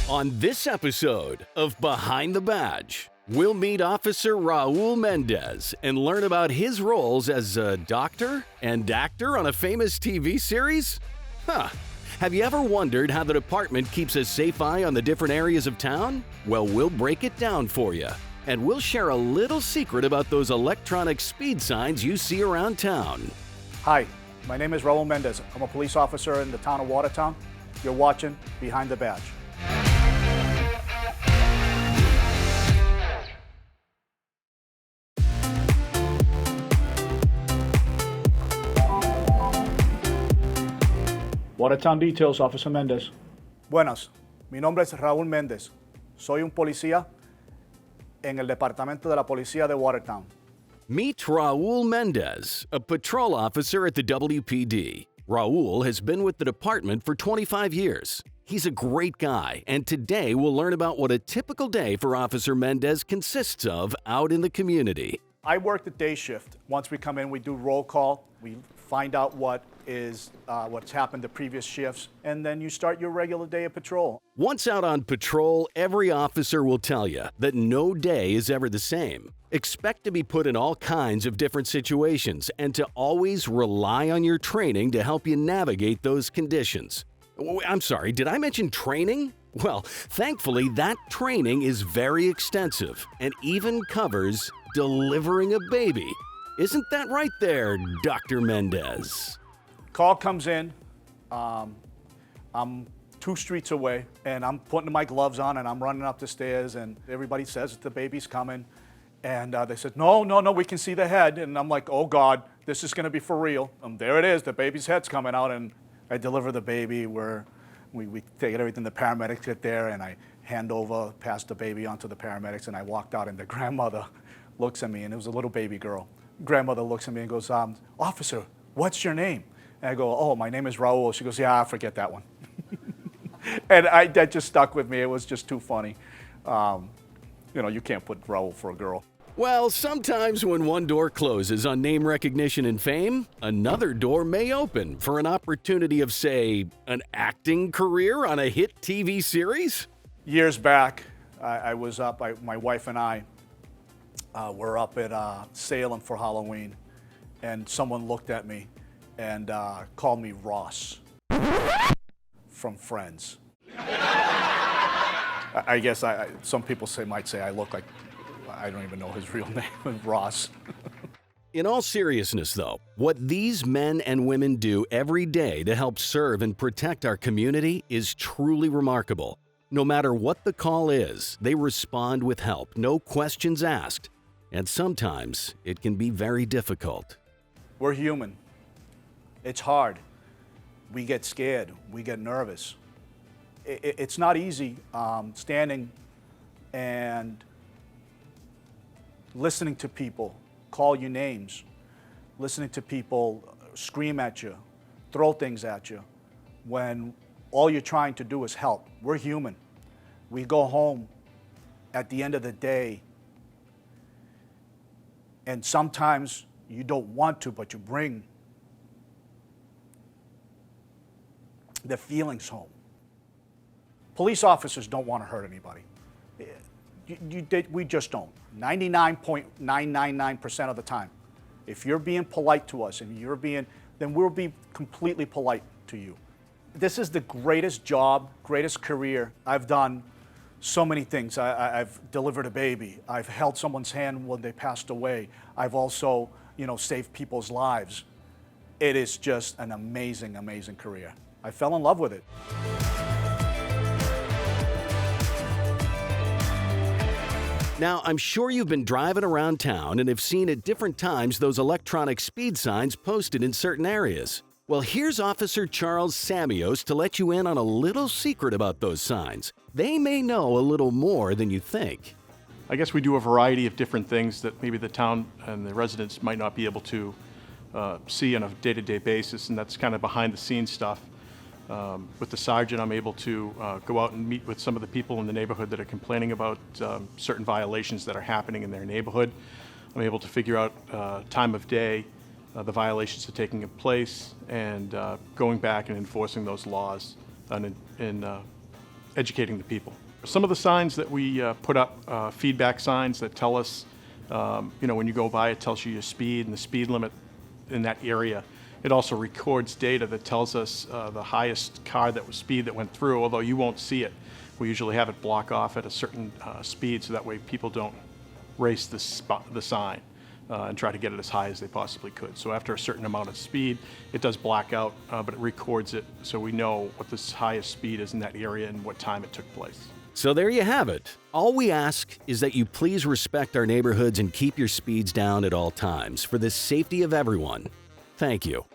On this episode of Behind the Badge, we'll meet Officer Raul Mendez and learn about his roles as a doctor and actor on a famous TV series. Have you ever wondered how the department keeps a safe eye on the different areas of town? Well, we'll break it down for you. And we'll share a little secret about those electronic speed signs you see around town. Hi, my name is Raul Mendez. I'm a police officer in the town of Watertown. You're watching Behind the Badge. Watertown Details, Officer Mendez. Buenas, mi nombre es Raúl Méndez. Soy un policía en el departamento de la policía de Watertown. Meet Raul Mendez, a patrol officer at the WPD. Raul has been with the department for 25 years. He's a great guy, and today we'll learn about what a typical day for Officer Mendez consists of out in the community. I work the day shift. Once we come in, we do roll call. We find out what's happened the previous shifts, and then you start your regular day of patrol. Once out on patrol, every officer will tell you that no day is ever the same. Expect to be put in all kinds of different situations and to always rely on your training to help you navigate those conditions. I'm sorry, did I mention training? Well, thankfully, that training is very extensive and even covers delivering a baby. Isn't that right there, Dr. Mendez? Call comes in. I'm 2 streets away, and I'm putting my gloves on, and I'm running up the stairs, and everybody says the baby's coming. And they said, no, we can see the head. And I'm like, oh, God, this is going to be for real. There it is. The baby's head's coming out, and I deliver the baby. We take everything. The paramedics get there, and I pass the baby on to the paramedics, and I walked out, and the grandmother looks at me, and it was a little baby girl. Grandmother looks at me and goes, officer, what's your name? And I go, oh, my name is Raul. She goes, yeah, I forget that one. And that just stuck with me. It was just too funny. You can't put Raul for a girl. Well, sometimes when one door closes on name recognition and fame, another door may open for an opportunity of, say, an acting career on a hit TV series. Years back, I was up, my wife and I were up at Salem for Halloween, and someone looked at me and called me Ross from Friends. I guess some people might say I look like, I don't even know his real name, Ross. In all seriousness, though, what these men and women do every day to help serve and protect our community is truly remarkable. No matter what the call is, they respond with help, no questions asked. And sometimes it can be very difficult. We're human. It's hard. We get scared. We get nervous. It's not easy standing and listening to people call you names, listening to people scream at you, throw things at you, when all you're trying to do is help. We're human. We go home at the end of the day, and sometimes you don't want to, but you bring the feelings home. Police officers don't want to hurt anybody. We just don't. 99.999% of the time. If you're being polite to us and then we'll be completely polite to you. This is the greatest job, greatest career. I've done so many things. I've delivered a baby. I've held someone's hand when they passed away. I've also, saved people's lives. It is just an amazing, amazing career. I fell in love with it. Now, I'm sure you've been driving around town and have seen at different times those electronic speed signs posted in certain areas. Well, here's Officer Charles Samios to let you in on a little secret about those signs. They may know a little more than you think. I guess we do a variety of different things that maybe the town and the residents might not be able to see on a day-to-day basis, and that's kind of behind-the-scenes stuff. With the sergeant, I'm able to go out and meet with some of the people in the neighborhood that are complaining about certain violations that are happening in their neighborhood. I'm able to figure out time of day, the violations that are taking place, and going back and enforcing those laws in educating the people. Some of the signs that we put up, feedback signs that tell us, when you go by, it tells you your speed and the speed limit in that area. It also records data that tells us the highest car that was speed that went through, although you won't see it. We usually have it block off at a certain speed so that way people don't race the sign and try to get it as high as they possibly could. So after a certain amount of speed, it does black out, but it records it so we know what the highest speed is in that area and what time it took place. So there you have it. All we ask is that you please respect our neighborhoods and keep your speeds down at all times for the safety of everyone. Thank you.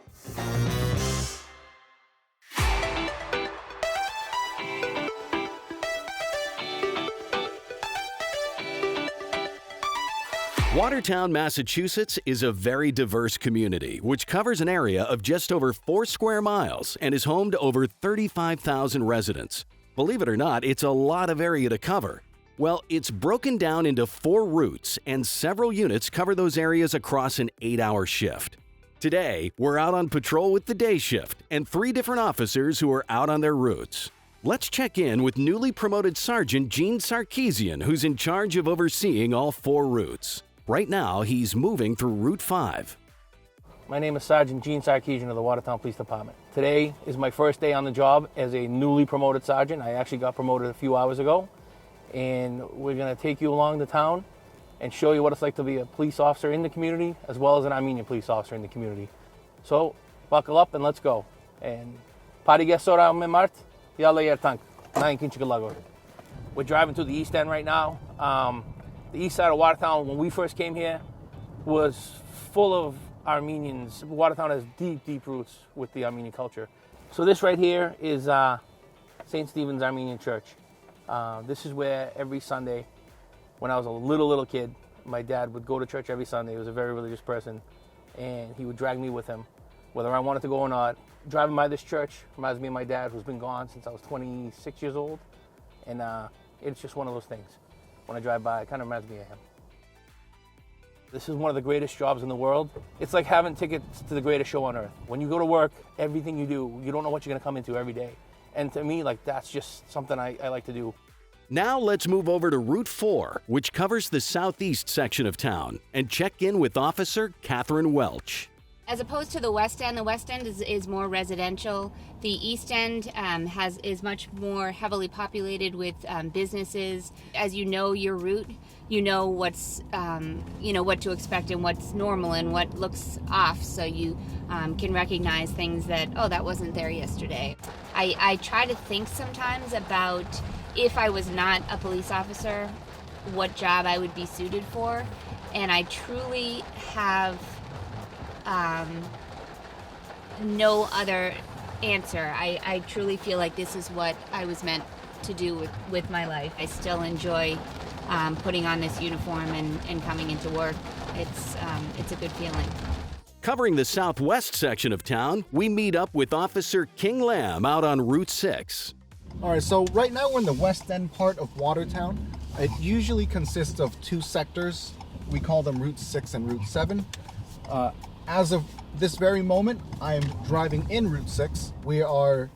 Watertown, Massachusetts is a very diverse community which covers an area of just over 4 square miles and is home to over 35,000 residents. Believe it or not, it's a lot of area to cover. Well, it's broken down into 4 routes and several units cover those areas across an 8-hour shift. Today, we're out on patrol with the day shift and 3 different officers who are out on their routes. Let's check in with newly promoted Sergeant Gene Sarkeesian, who's in charge of overseeing all 4 routes. Right now, he's moving through Route 5. My name is Sergeant Gene Sarkeesian of the Watertown Police Department. Today is my first day on the job as a newly promoted sergeant. I actually got promoted a few hours ago. And we're going to take you along the town and show you what it's like to be a police officer in the community as well as an Armenian police officer in the community. So, buckle up and let's go. And we're driving to the East End right now. The east side of Watertown, when we first came here, was full of Armenians. Watertown has deep, deep roots with the Armenian culture. So this right here is St. Stephen's Armenian Church. This is where every Sunday, when I was a little kid, my dad would go to church every Sunday. He was a very religious person, and he would drag me with him, whether I wanted to go or not. Driving by this church reminds me of my dad, who's been gone since I was 26 years old, and it's just one of those things. When I drive by, it kind of reminds me of him. This is one of the greatest jobs in the world. It's like having tickets to the greatest show on earth. When you go to work, everything you do, you don't know what you're going to come into every day. And to me, that's just something I like to do. Now let's move over to Route 4, which covers the southeast section of town, and check in with Officer Catherine Welch. As opposed to the West End is more residential. The East End is much more heavily populated with businesses. As you know your route, you know what's what to expect and what's normal and what looks off, so you can recognize things that wasn't there yesterday. I try to think sometimes about if I was not a police officer, what job I would be suited for, and I truly have no other answer. I truly feel like this is what I was meant to do with my life. I still enjoy putting on this uniform and coming into work. It's a good feeling. Covering the southwest section of town, we meet up with Officer King Lamb out on Route 6. All right, so right now we're in the West End part of Watertown. It usually consists of 2 sectors. We call them Route 6 and Route 7. As of this very moment, I am driving in Route 6. We are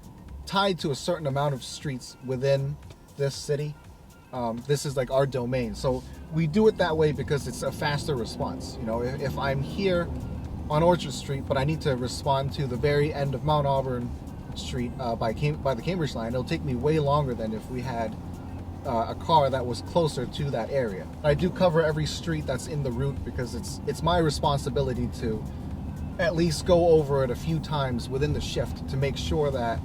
tied to a certain amount of streets within this city. This is like our domain. So we do it that way because it's a faster response. If I'm here on Orchard Street, but I need to respond to the very end of Mount Auburn Street by the Cambridge line, it'll take me way longer than if we had a car that was closer to that area. I do cover every street that's in the route because it's my responsibility to at least go over it a few times within the shift to make sure that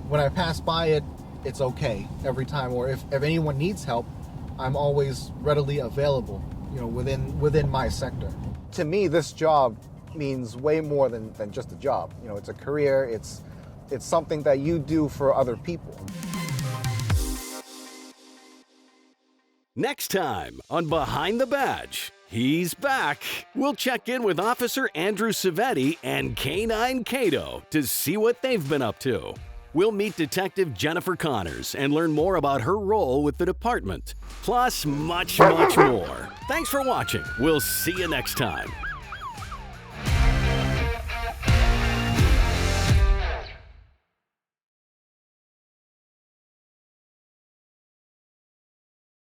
when I pass by it, it's okay every time. Or if anyone needs help, I'm always readily available, within my sector. To me, this job means way more than just a job. It's a career. It's something that you do for other people. Next time on Behind the Badge, he's back. We'll check in with Officer Andrew Savetti and K9 Cato to see what they've been up to. We'll meet Detective Jennifer Connors and learn more about her role with the department, plus much, much more. Thanks for watching. We'll see you next time.